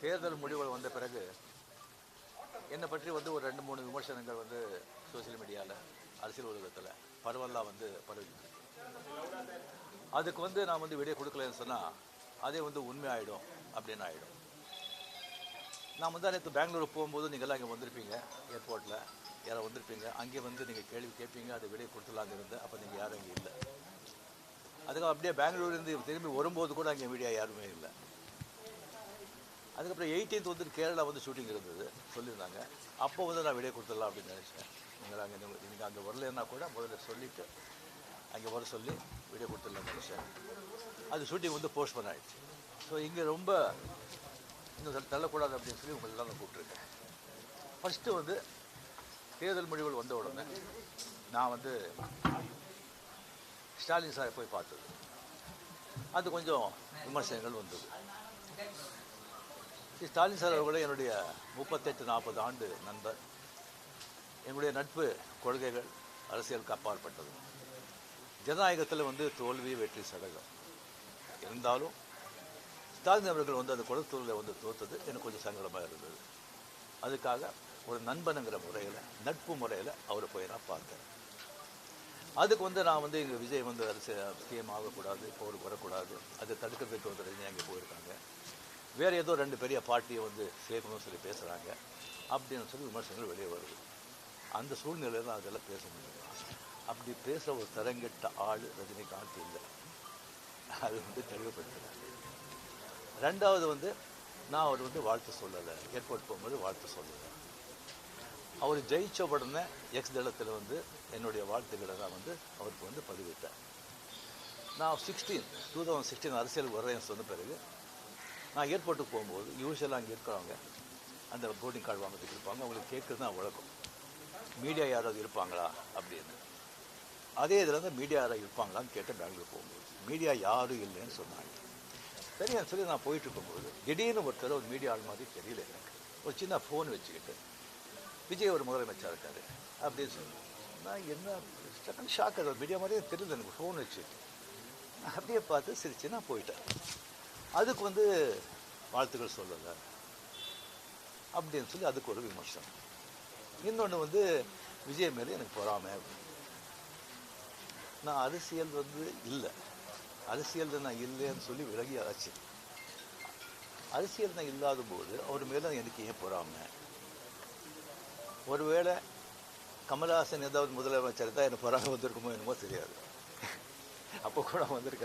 தேர்தல் முடிவுகள் வந்த பிறகு என்னை பற்றி வந்து ஒரு 2-3 விமர்சனங்கள் வந்து சோசியல் மீடியாவில் அரசியல் உலகத்தில் பரவலாக வந்து பரவி. அதுக்கு வந்து நான் வந்து விடை கொடுக்கலன்னு சொன்னால் அதே வந்து உண்மை ஆகிடும் அப்படின்னு ஆகிடும். நான் வந்து நேற்று பெங்களூர் போகும்போது நீங்கள்லாம் இங்கே வந்திருப்பீங்க, ஏர்போர்ட்டில் யாரோ வந்திருப்பீங்க. அங்கே வந்து நீங்கள் கேள்வி கேட்பீங்க, அதை விடை கொடுத்துலாங்க இருந்து. அப்போ நீங்கள் யாரும் இங்கே இல்லை. அதுக்கு அப்படியே பெங்களூர்லேருந்து திரும்பி வரும்போது கூட அங்கே மீடியா யாருமே இல்லை. அதுக்கப்புறம் 18th வந்து கேரளா வந்து ஷூட்டிங் இருந்தது சொல்லியிருந்தாங்க. அப்போ வந்து நான் விடை கொடுத்துடலாம் அப்படின்னு நினச்சேன். நீங்கள் அங்கே வரலன்னா கூட முதல்ல சொல்லிவிட்டு அங்கே வர சொல்லி வீடியோ கொடுத்துடலாம் நினச்சேன். அது ஷூட்டிங் வந்து போஸ்ட்போன் ஆகிடுச்சு. ஸோ இங்கே ரொம்ப இன்னும் தள்ளக்கூடாது அப்படின்னு சொல்லி உங்களெல்லாம் நான் கூப்பிட்ருக்கேன். ஃபஸ்ட்டு வந்து தேர்தல் முடிவுகள் வந்த உடனே நான் வந்து ஸ்டாலின் சாரை போய் பார்த்தது. அது கொஞ்சம் விமர்சனங்கள் வந்தது. ஸ்டாலின் சார் அவர்களே என்னுடைய 38-40 ஆண்டு நண்பர். என்னுடைய நட்பு கொள்கைகள் அரசியலுக்கு அப்பாற்பட்டது. ஜனநாயகத்தில் வந்து தோல்வி வெற்றி சதகம் இருந்தாலும் ஸ்டாலின் அவர்கள் வந்து அந்த குளத்தூரில் வந்து தோற்றது எனக்கு கொஞ்சம் சங்கடமாக இருந்தது. அதுக்காக ஒரு நண்பனுங்கிற முறையில், நட்பு முறையில் அவரை போய் நான் பார்த்தேன். அதுக்கு வந்து நான் வந்து எங்கள் விஜய் வந்து சிஎம் ஆகக்கூடாது, இப்போ அவருக்கு வரக்கூடாது, அதை தடுக்கிறதுக்கு வந்து ரஜினி அங்கே போயிருக்காங்க, வேறு ஏதோ 2 பெரிய பார்ட்டியை வந்து சேர்க்கணும்னு சொல்லி பேசுகிறாங்க அப்படின்னு சொல்லி விமர்சனங்கள் வெளியே வருது. அந்த சூழ்நிலையில் தான் அதெல்லாம் பேச முடியும். அப்படி பேசுகிற ஒரு தரங்கெட்ட ஆள் ரஜினிகாந்த் இல்லை. அது வந்து தெளிவுபடுத்துகிறேன். 2வது வந்து நான் அவர் வந்து வாழ்த்து சொல்லலை. ஏர்போர்ட் போகும்போது வாழ்த்து சொல்லலை. அவர் ஜெயிச்ச உடனே எக்ஸ் தளத்தில் வந்து என்னுடைய வாழ்த்துக்களை தான் வந்து அவருக்கு வந்து பதிவிட்டேன். நான் 2016 அரசியலுக்கு வர்றேன்னு சொன்ன பிறகு நான் ஏர்போர்ட்டுக்கு போகும்போது யூஸ்வலாக அங்கே இருக்கிறவங்க அந்த போர்டிங் கார்டு வாங்கிறதுக்கு இருப்பாங்க. அவங்களுக்கு கேட்குறது தான் வழக்கம், மீடியா யாராவது இருப்பாங்களா அப்படின்னு. அதே இதில் வந்து மீடியா யாராவது இருப்பாங்களான்னு கேட்டேன். பெங்களூர் போகும்போது மீடியா யாரும் இல்லைன்னு சொன்னாங்க. சரின்னு சொல்லி நான் போயிட்டு இருக்கும்போது திடீர்னு ஒருத்தர் ஒரு மீடியா ஆள் மாதிரி தெரியல எனக்கு. ஒரு சின்ன ஃபோன் வச்சுக்கிட்டு விஜய் ஒரு முதலமைச்சர் இருக்காரு அப்படின்னு சொல்லி நான் என்ன ஷாக் ஆகுது. மீடியா மாதிரியே தெரியல எனக்கு. ஃபோன் வச்சுட்டு அப்படியே பார்த்து சிரிச்சு நான் போயிட்டேன். அதுக்கு வந்து வாழ்த்துக்கள் சொல்லலை அப்படின்னு சொல்லி அதுக்கு ஒரு விமர்சனம். இன்னொன்று வந்து விஜய் மேலே எனக்கு பொறாமை. நான் அரசியல் வந்து இல்லை, அரசியல் நான் இல்லைன்னு சொல்லி விலகி ஆச்சு. அரசியல் நான் இல்லாத போது அவர் மேலே எனக்கு ஏன் பொறாமை? ஒருவேளை கமல்ஹாசன் ஏதாவது முதலமைச்சர் தான் எனக்கு பொறாமை வந்திருக்குமோ என்னமோ தெரியாது. அப்போ கூட வந்திருக்க